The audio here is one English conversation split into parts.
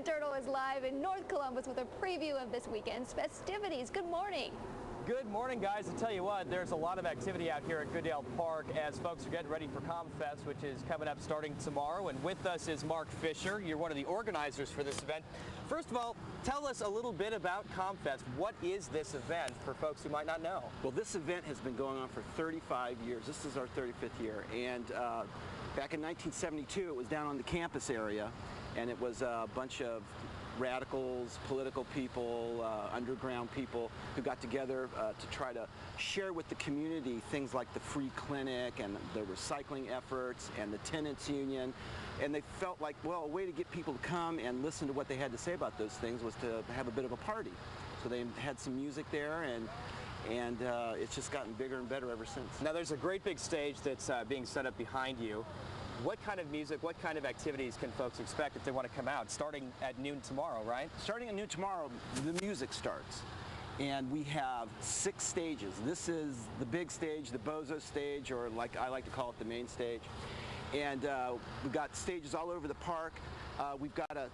Dana Turtle is live in North Columbus with a preview of this weekend's festivities. Good morning. Good morning, guys. I tell you what, there's a lot of activity out here at Goodale Park as folks are getting ready for Comfest, which is coming up starting tomorrow. And with us is Mark Fisher. You're one of the organizers for this event. First of all, tell us a little bit about Comfest. What is this event for folks who might not know? Well, this event has been going on for 35 years. This is our 35th year. And back in 1972, it was down on the campus area, and it was a bunch of radicals, political people, underground people who got together to try to share with the community things like the free clinic and the recycling efforts and the tenants union. And they felt like, well, a way to get people to come and listen to what they had to say about those things was to have a bit of a party. So they had some music there, and it's just gotten bigger and better ever since. Now there's a great big stage that's being set up behind you. What kind of music, what kind of activities can folks expect if they want to come out, starting at noon tomorrow, right? Starting at noon tomorrow, the music starts. And we have 6 stages. This is the big stage, the Bozo stage, or like I like to call it, the main stage. And we've got stages all over the park. We've got a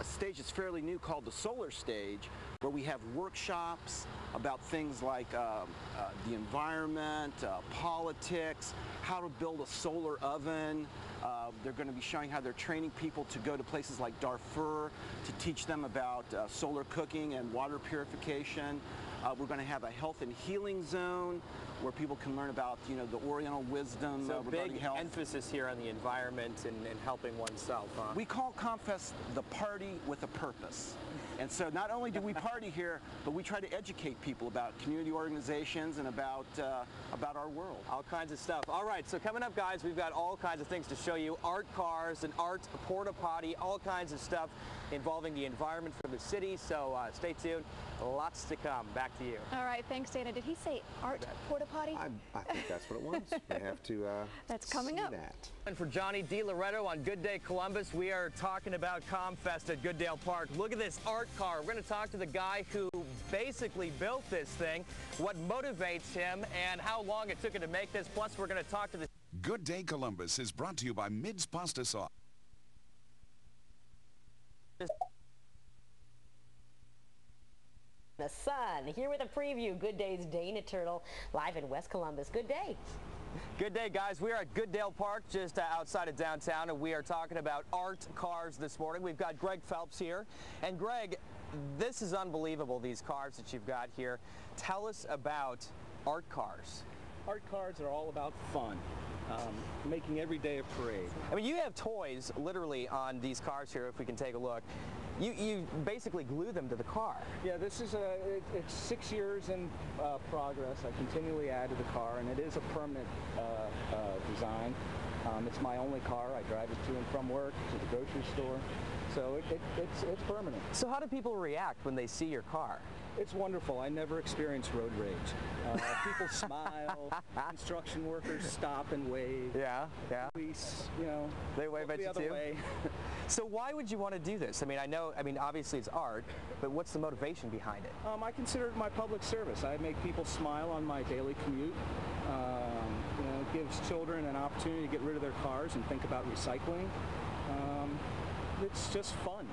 stage that's fairly new called the Solar Stage, where we have workshops about things like the environment, politics, how to build a solar oven. They're going to be showing how they're training people to go to places like Darfur to teach them about solar cooking and water purification. We're going to have a health and healing zone where people can learn about, you know, the Oriental wisdom regarding health. Big emphasis here on the environment and helping oneself, huh? We call Comfest the party with a purpose. And so not only do we party here, but we try to educate people about community organizations and about our world. All kinds of stuff. All right, so coming up, guys, we've got all kinds of things to show you. Art cars, an art porta potty, all kinds of stuff involving the environment for the city. So stay tuned. Lots to come. Back to you. All right, thanks, Dana. Did he say art porta potty? I think that's what it was. We have to that's coming up. That. And for Johnny DiLoretto on Good Day Columbus, we are talking about Comfest at Goodale Park. Look at this art car. We're going to talk to the guy who basically built this thing, what motivates him, and how long it took him to make this. Plus, we're going to talk to the... Good Day Columbus is brought to you by Mid's Pasta Sauce. The sun, here with a preview. Good Day's Dana Turtle, live in West Columbus. Good day. Good day, guys. We are at Goodale Park, just outside of downtown, and we are talking about art cars this morning. We've got Greg Phelps here. And Greg, this is unbelievable, these cars that you've got here. Tell us about art cars. Art cars are all about fun, making every day a parade. I mean, you have toys literally on these cars here, if we can take a look. You basically glue them to the car. Yeah, this is it's 6 years in progress. I continually add to the car, and it is a permanent design. It's my only car. I drive it to and from work, to the grocery store. So it's permanent. So how do people react when they see your car? It's wonderful. I never experienced road rage. People smile. Construction workers stop and wave. Yeah, yeah. Police, you know, they wave at you the other too. way. So why would you want to do this? I mean, obviously it's art, but what's the motivation behind it? I consider it my public service. I make people smile on my daily commute. You know, it gives children an opportunity to get rid of their cars and think about recycling. It's just fun.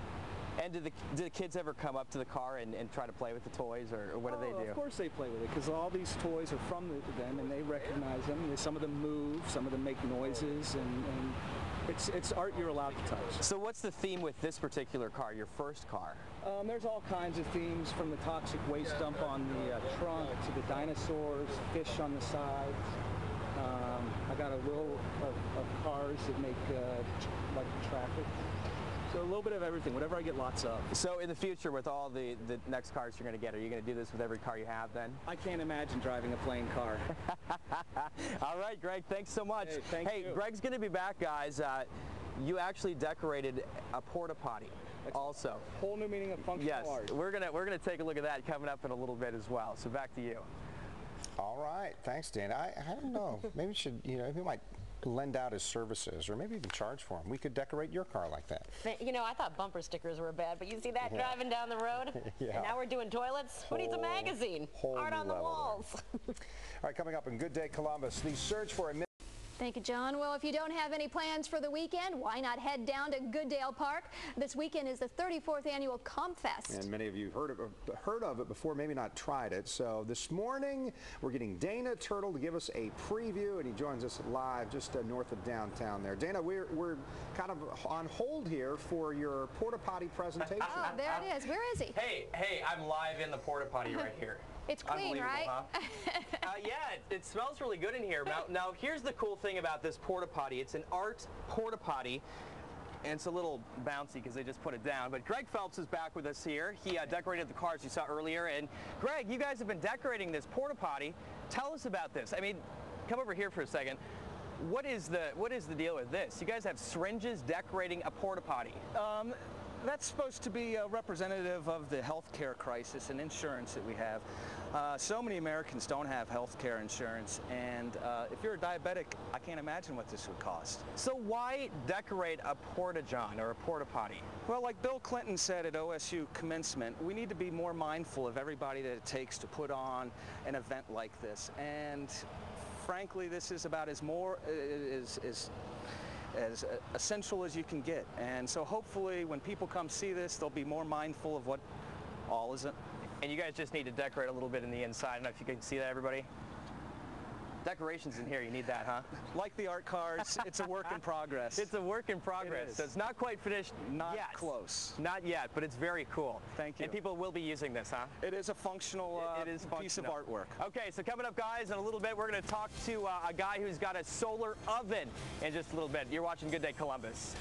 And do the kids ever come up to the car and try to play with the toys, or what do they do? Of course they play with it, because all these toys are from them, and they recognize them. Some of them move, some of them make noises, and it's art you're allowed to touch. So what's the theme with this particular car, your first car? There's all kinds of themes, from the toxic waste dump on the trunk to the dinosaurs, fish on the sides. I got a row of cars that make like traffic. So a little bit of everything, whatever I get lots of. So in the future, with all the next cars you're going to get, are you going to do this with every car you have then? I can't imagine driving a plain car. All right, Greg, thanks so much. Hey, thank you. Greg's going to be back, guys. You actually decorated a porta potty also. Whole new meaning of functional art. Yes, we're gonna take a look at that coming up in a little bit as well. So back to you. All right, thanks, Dan. I don't know. Maybe we should, you know, we might lend out his services, or maybe even charge for him. We could decorate your car like that. You know, I thought bumper stickers were bad, but you see that driving down the road? Yeah. And now we're doing toilets? Who needs a magazine? Art on the walls. All right, coming up in Good Day Columbus, the search for a Thank you, John. Well, if you don't have any plans for the weekend, why not head down to Goodale Park? This weekend is the 34th annual Comfest. And many of you heard of it before, maybe not tried it. So this morning, we're getting Dana Turtle to give us a preview, and he joins us live just north of downtown there. Dana, we're kind of on hold here for your porta potty presentation. Oh, there it is. Where is he? Hey, I'm live in the porta potty right here. It's clean, right? Huh? Yeah, it smells really good in here. Now, here's the cool thing about this porta potty. It's an art porta potty, and it's a little bouncy because they just put it down. But Greg Phelps is back with us here. He decorated the cars you saw earlier. And Greg, you guys have been decorating this porta potty. Tell us about this. I mean, come over here for a second. What is the deal with this? You guys have syringes decorating a porta potty. That's supposed to be representative of the healthcare crisis and insurance that we have. So many Americans don't have healthcare insurance, and if you're a diabetic, I can't imagine what this would cost. So why decorate a porta-john or a porta potty? Well, like Bill Clinton said at OSU commencement, we need to be more mindful of everybody that it takes to put on an event like this. And frankly, this is about as essential as you can get. And so hopefully when people come see this, they'll be more mindful of what all is. And you guys just need to decorate a little bit in the inside. I don't know if you can see that, everybody. Decorations in here, you need that, huh? Like the art cars, it's a work in progress. It's a work in progress. So it's not quite finished Not yet. close. Not yet, but it's very cool. Thank you. And people will be using this, huh? It is a functional piece of artwork. Okay, so coming up, guys, in a little bit, we're going to talk to a guy who's got a solar oven in just a little bit. You're watching Good Day Columbus.